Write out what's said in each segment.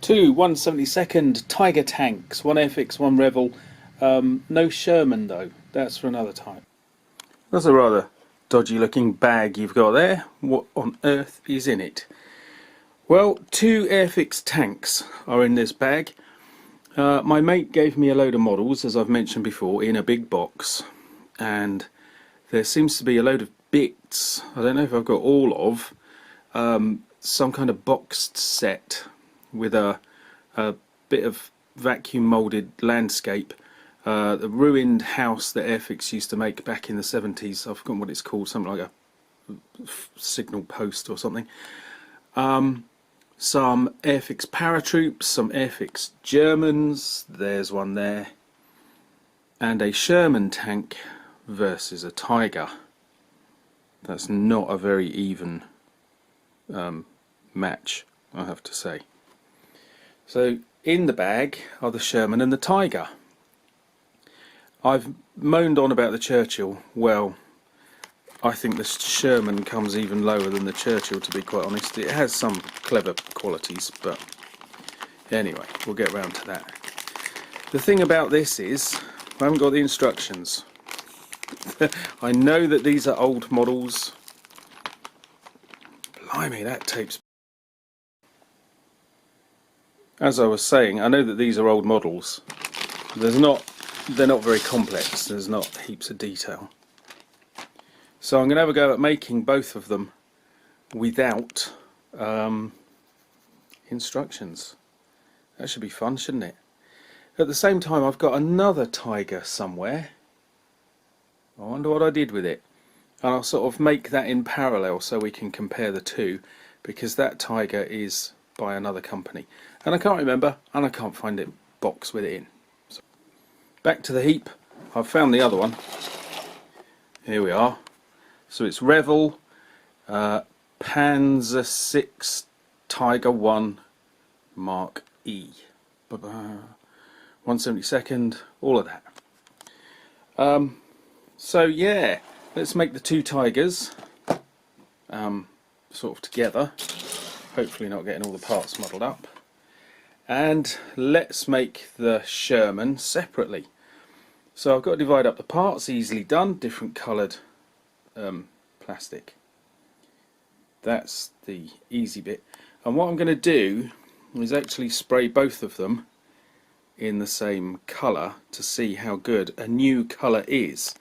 Two 1/72 Tiger tanks, one Airfix, one Revell. No Sherman though, that's for another time. That's a rather dodgy looking bag you've got there. What on earth is in it? Well, two Airfix tanks are in this bag. My mate gave me a load of models, as I've mentioned before, in a big box, and there seems to be a load of bits. I don't know if I've got all of some kind of boxed set with a bit of vacuum moulded landscape, the ruined house that Airfix used to make back in the 70s. I've forgotten what it's called, something like a signal post or something. Some Airfix paratroops, some Airfix Germans, there's one there, and a Sherman tank versus a Tiger. That's not a very even match, I have to say. So in the bag are the Sherman and the Tiger. I've moaned on about the Churchill. Well, I think the Sherman comes even lower than the Churchill, to be quite honest. It has some clever qualities, but anyway, we'll get round to that. The thing about this is, I haven't got the instructions. I know that these are old models. Blimey, that tape's... As I was saying, I know that these are old models. They're not very complex. There's not heaps of detail. So I'm going to have a go at making both of them without instructions. That should be fun, shouldn't it? At the same time, I've got another Tiger somewhere. I wonder what I did with it. And I'll sort of make that in parallel so we can compare the two, because that Tiger is by another company. And I can't remember, and I can't find it box with it in. So, back to the heap. I've found the other one. Here we are. So it's Revell Panzer 6 Tiger 1 Mark E. 1/72, all of that. So yeah, let's make the two Tigers sort of together. Hopefully not getting all the parts muddled up. And let's make the Sherman separately. So I've got to divide up the parts, easily done, different coloured plastic. That's the easy bit. And what I'm going to do is actually spray both of them in the same colour to see how good a new colour is.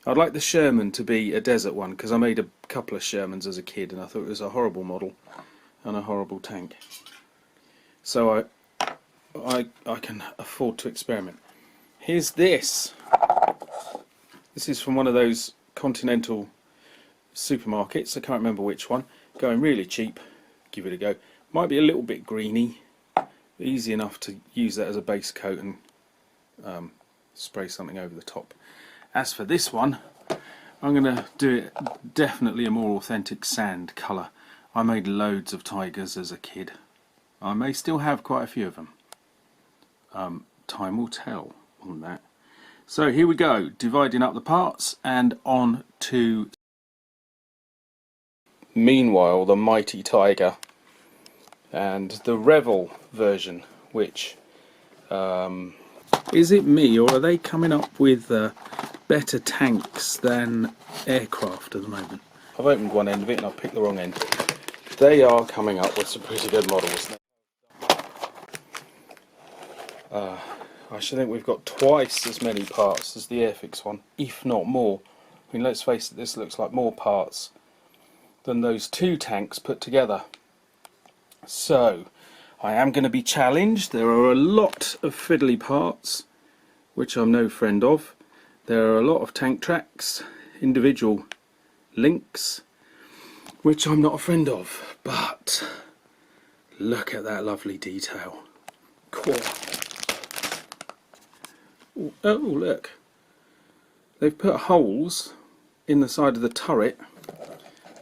I'd like the Sherman to be a desert one, because I made a couple of Shermans as a kid and I thought it was a horrible model and a horrible tank. So I can afford to experiment. Here's this. This is from one of those continental supermarkets. I can't remember which one. Going really cheap. Give it a go. Might be a little bit greeny. Easy enough to use that as a base coat and spray something over the top. As for this one, I'm going to do it definitely a more authentic sand colour. I made loads of Tigers as a kid. I may still have quite a few of them. Time will tell on that. So here we go, dividing up the parts and on to... Meanwhile, the mighty Tiger and the Revell version, which... is it me, or are they coming up with better tanks than aircraft at the moment? I've opened one end of it and I've picked the wrong end. They are coming up with some pretty good models. I should think we've got twice as many parts as the Airfix one, if not more. I mean, let's face it, this looks like more parts than those two tanks put together. So, I am going to be challenged. There are a lot of fiddly parts, which I'm no friend of. There are a lot of tank tracks, individual links, which I'm not a friend of. But look at that lovely detail. Cool. Oh, look. They've put holes in the side of the turret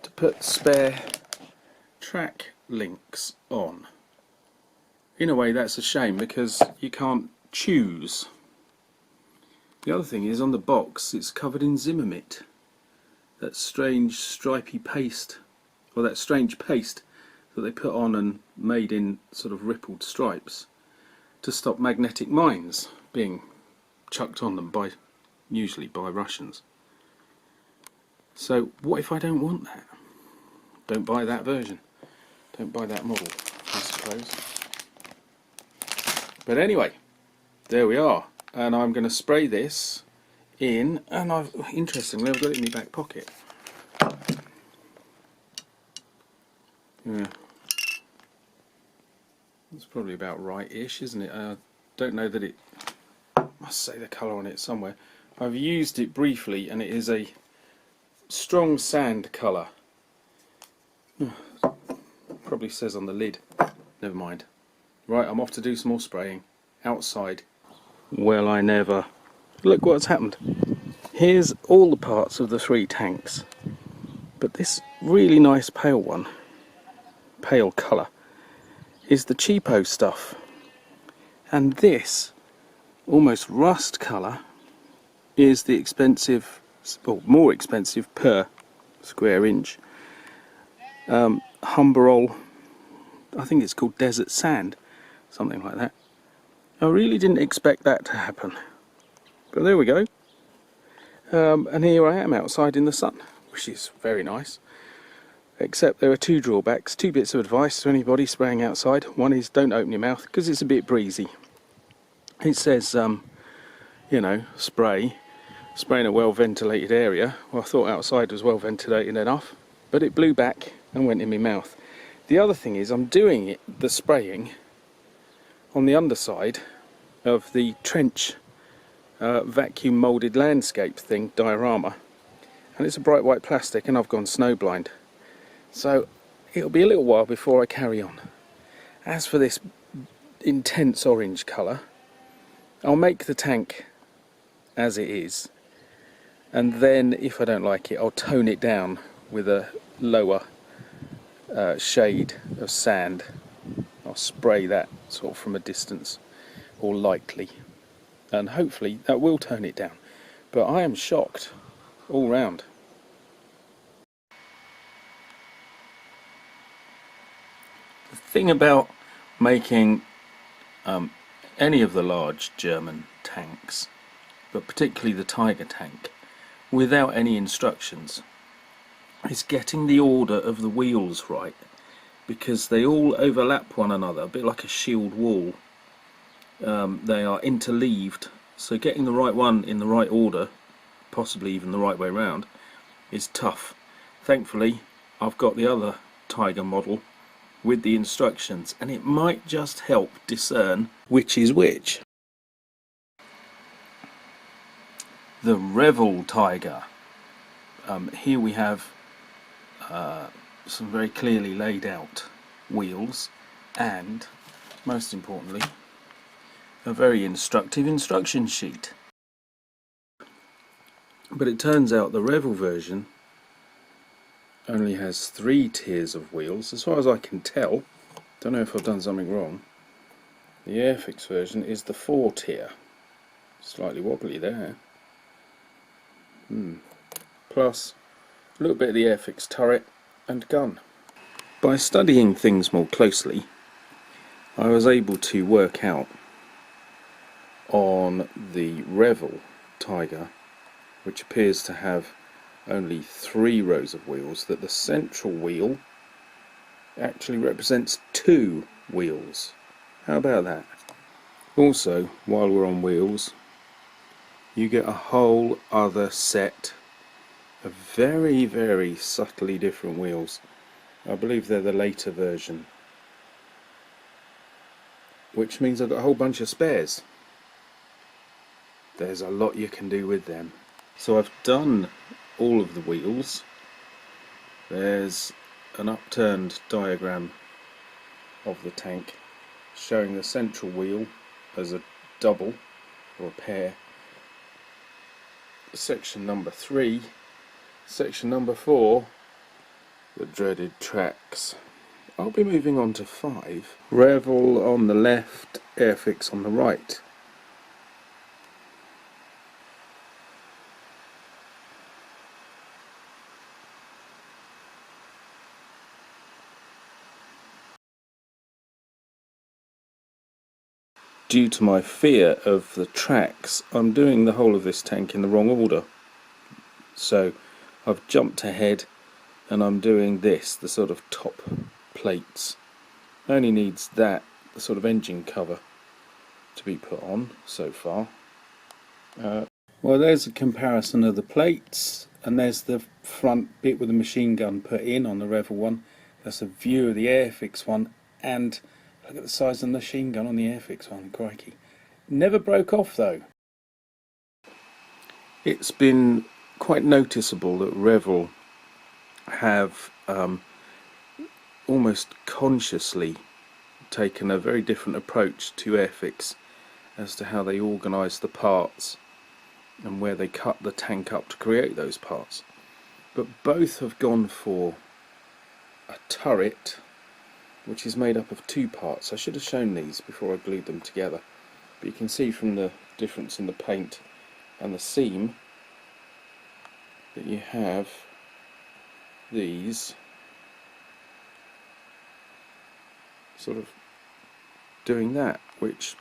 to put spare track links on. In a way, that's a shame because you can't choose. The other thing is, on the box it's covered in Zimmermit, that strange stripy paste, or that strange paste that they put on and made in sort of rippled stripes to stop magnetic mines being chucked on them usually by Russians. So what if I don't want that? Don't buy that version. Don't buy that model, I suppose. But anyway, there we are. And I'm going to spray this in, and interestingly I've got it in my back pocket. Yeah. It's probably about right-ish, isn't it? I don't know that it... I must say the colour on it somewhere. I've used it briefly and it is a strong sand colour. Probably says on the lid. Never mind. Right, I'm off to do some more spraying outside. Well, I never. Look what's happened. Here's all the parts of the 3 tanks. But this really nice pale one, pale colour, is the cheapo stuff. And this almost rust colour is the expensive, or more expensive per square inch, Humberol, I think it's called Desert Sand, something like that. I really didn't expect that to happen, but there we go. And here I am outside in the sun, which is very nice. Except there are 2 drawbacks, 2 bits of advice to anybody spraying outside. One is don't open your mouth because it's a bit breezy. It says, you know, spray in a well ventilated area. Well, I thought outside was well ventilated enough, but it blew back and went in my mouth. The other thing is I'm doing the spraying on the underside of the trench vacuum moulded landscape thing, diorama, and it's a bright white plastic and I've gone snowblind. So it'll be a little while before I carry on. As for this intense orange colour, I'll make the tank as it is, and then if I don't like it I'll tone it down with a lower shade of sand. I'll spray that sort of from a distance or lightly, and hopefully that will tone it down. But I am shocked all round. The thing about making any of the large German tanks, but particularly the Tiger tank, without any instructions, is getting the order of the wheels right, because they all overlap one another, a bit like a shield wall. They are interleaved, so getting the right one in the right order, possibly even the right way round, is tough. Thankfully I've got the other Tiger model with the instructions, and it might just help discern which is which. The Revell Tiger. Here we have some very clearly laid out wheels, and most importantly a very instructive instruction sheet. But it turns out the Revell version only has 3 tiers of wheels, as far as I can tell. Don't know if I've done something wrong. The Airfix version is the 4 tier. Slightly wobbly there. Plus a little bit of the Airfix turret and gun. By studying things more closely, I was able to work out on the Revell Tiger, which appears to have only 3 rows of wheels, that the central wheel actually represents 2 wheels. How about that? Also, while we're on wheels, you get a whole other set of very, very subtly different wheels. I believe they're the later version, which means I've got a whole bunch of spares. There's a lot you can do with them. So I've done all of the wheels. There's an upturned diagram of the tank showing the central wheel as a double or a pair. Section number 3, section number 4, the dreaded tracks. I'll be moving on to 5. Revell on the left, Airfix on the right. due to my fear of the tracks, I'm doing the whole of this tank in the wrong order. So I've jumped ahead and I'm doing this, the sort of top plates. Only needs that, the sort of engine cover, to be put on so far. Well, there's a comparison of the plates, and there's the front bit with the machine gun put in on the Revell one. That's a view of the Airfix one, and look at the size of the machine gun on the Airfix one, crikey. Never broke off though. It's been quite noticeable that Revell have almost consciously taken a very different approach to Airfix as to how they organise the parts and where they cut the tank up to create those parts. But both have gone for a turret which is made up of two parts. I should have shown these before I glued them together, but you can see from the difference in the paint and the seam that you have these sort of doing that, which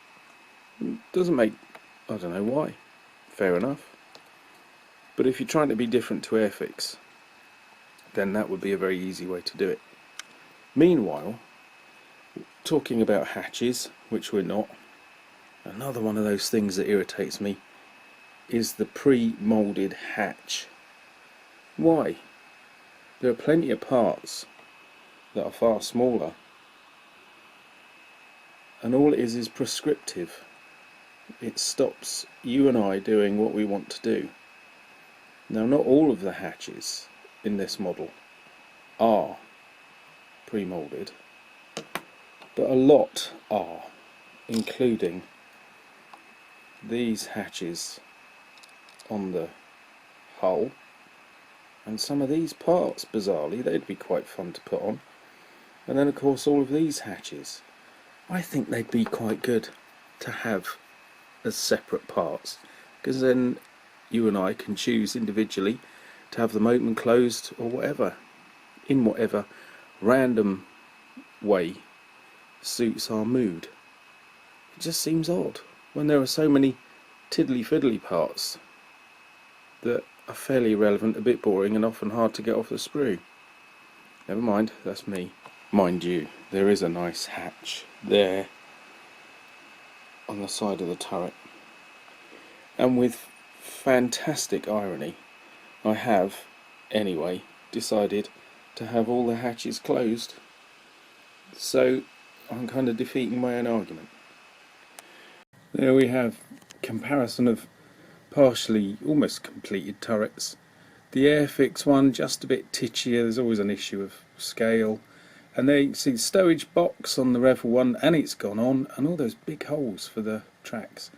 doesn't make, I don't know why, fair enough, but if you're trying to be different to Airfix, then that would be a very easy way to do it. Meanwhile, talking about hatches, which we're not, another one of those things that irritates me is the pre-moulded hatch. Why? There are plenty of parts that are far smaller, and all it is prescriptive. It stops you and I doing what we want to do. Now, not all of the hatches in this model are pre-moulded, but a lot are, including these hatches on the hull, and some of these parts, bizarrely, they'd be quite fun to put on. And then of course all of these hatches, I think they'd be quite good to have as separate parts, because then you and I can choose individually to have them open, closed, or whatever, in whatever random way suits our mood. It just seems odd when there are so many tiddly fiddly parts that are fairly irrelevant, a bit boring, and often hard to get off the sprue. Never mind, that's me. Mind you, there is a nice hatch there on the side of the turret, and with fantastic irony, I have, anyway, decided to have all the hatches closed, so I'm kind of defeating my own argument. There we have comparison of partially, almost completed turrets. The Airfix one just a bit titchier, there's always an issue of scale, and there you can see the stowage box on the Revell one, and it's gone on, and all those big holes for the tracks.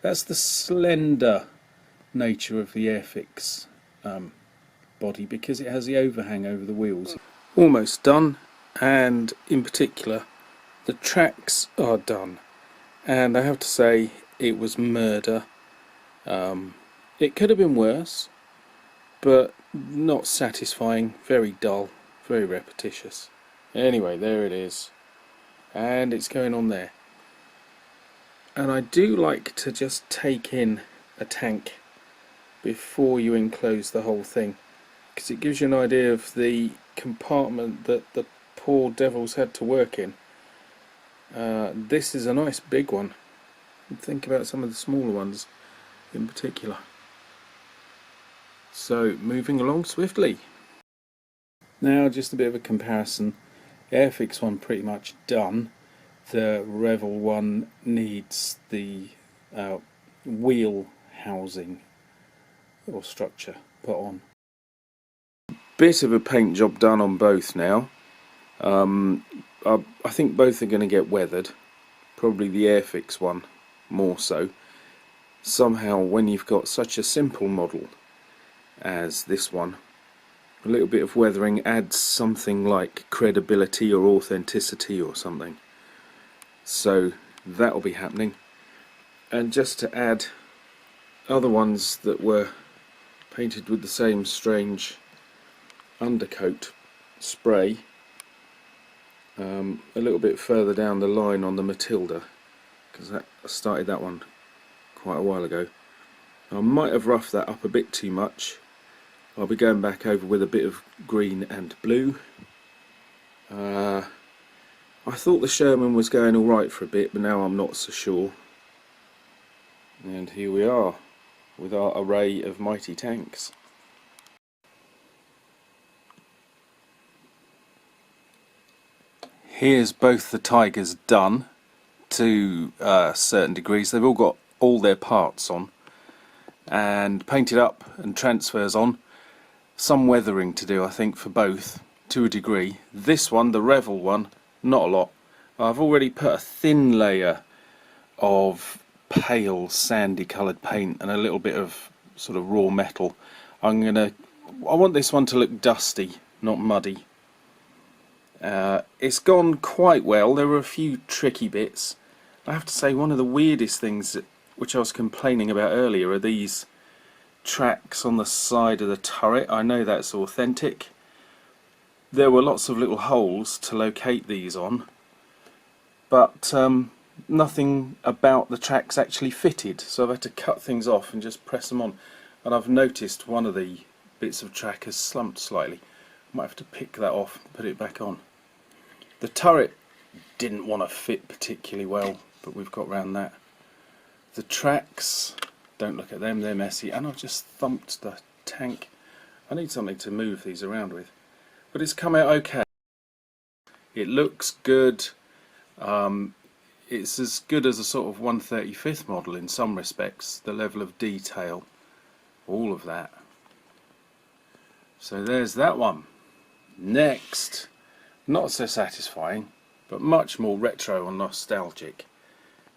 That's the slender nature of the Airfix body, because it has the overhang over the wheels. Almost done, and in particular the tracks are done, and I have to say it was murder. It could have been worse, but not satisfying, very dull, very repetitious. Anyway, there it is, and it's going on there. And I do like to just take in a tank before you enclose the whole thing, because it gives you an idea of the compartment that the poor devils had to work in. This is a nice big one. Think about some of the smaller ones in particular. So, moving along swiftly. Now, just a bit of a comparison. The Airfix one pretty much done. The Revell one needs the wheel housing or structure put on. Bit of a paint job done on both now. I think both are going to get weathered. Probably the Airfix one more so. Somehow, when you've got such a simple model as this one, a little bit of weathering adds something like credibility or authenticity or something. So that'll be happening. And just to add, other ones that were painted with the same strange undercoat spray, a little bit further down the line on the Matilda, because I started that one quite a while ago. I might have roughed that up a bit too much. I'll be going back over with a bit of green and blue. I thought the Sherman was going alright for a bit, but now I'm not so sure. And here we are with our array of mighty tanks. Here's both the Tigers done to certain degrees. They've all got all their parts on and painted up and transfers on. Some weathering to do, I think, for both to a degree. This one, the Revell one, not a lot. I've already put a thin layer of pale sandy coloured paint and a little bit of sort of raw metal. I want this one to look dusty, not muddy. It's gone quite well. There were a few tricky bits. I have to say, one of the weirdest things which I was complaining about earlier are these tracks on the side of the turret. I know that's authentic. There were lots of little holes to locate these on, but nothing about the tracks actually fitted, so I've had to cut things off and just press them on. And I've noticed one of the bits of track has slumped slightly. I might have to pick that off and put it back on. The turret didn't want to fit particularly well, but we've got round that. The tracks, don't look at them, they're messy, and I've just thumped the tank. I need something to move these around with, but it's come out okay. It looks good. It's as good as a sort of 1/35th model in some respects, the level of detail, all of that. So there's that one. Next, not so satisfying, but much more retro and nostalgic,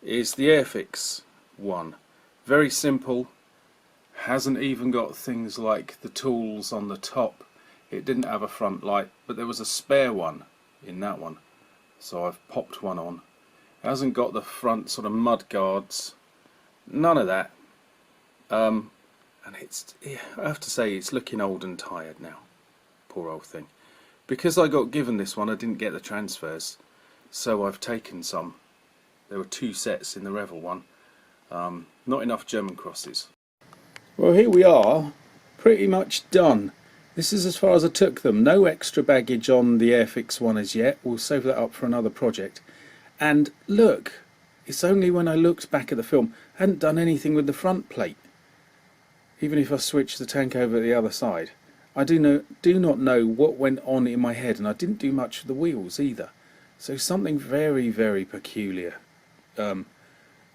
is the Airfix one. Very simple, hasn't even got things like the tools on the top. It didn't have a front light, but there was a spare one in that one, so I've popped one on. It hasn't got the front sort of mud guards, none of that. And I have to say, it's looking old and tired now, poor old thing. Because I got given this one, I didn't get the transfers, so I've taken some. There were 2 sets in the Revell one. Not enough German crosses. Well, here we are, pretty much done. This is as far as I took them. No extra baggage on the Airfix one as yet. We'll save that up for another project. And look, it's only when I looked back at the film, I hadn't done anything with the front plate. Even if I switched the tank over to the other side. I do not know what went on in my head, and I didn't do much with the wheels either. So something very, very peculiar,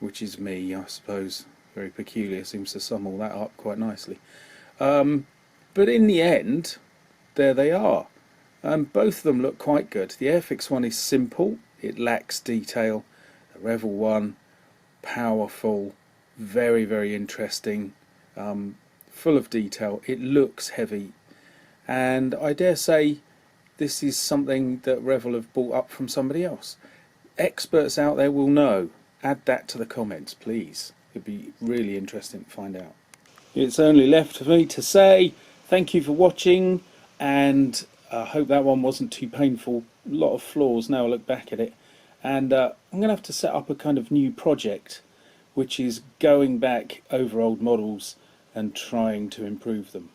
which is me, I suppose. Very peculiar, seems to sum all that up quite nicely. But in the end, there they are. Both of them look quite good. The Airfix one is simple, it lacks detail. The Revell one, powerful, very, very interesting, full of detail. It looks heavy, and I dare say this is something that Revell have bought up from somebody else. Experts out there will know. Add that to the comments, please. It'd be really interesting to find out. It's only left for me to say thank you for watching, and I hope that one wasn't too painful. A lot of flaws now I look back at it, and I'm going to have to set up a kind of new project which is going back over old models and trying to improve them.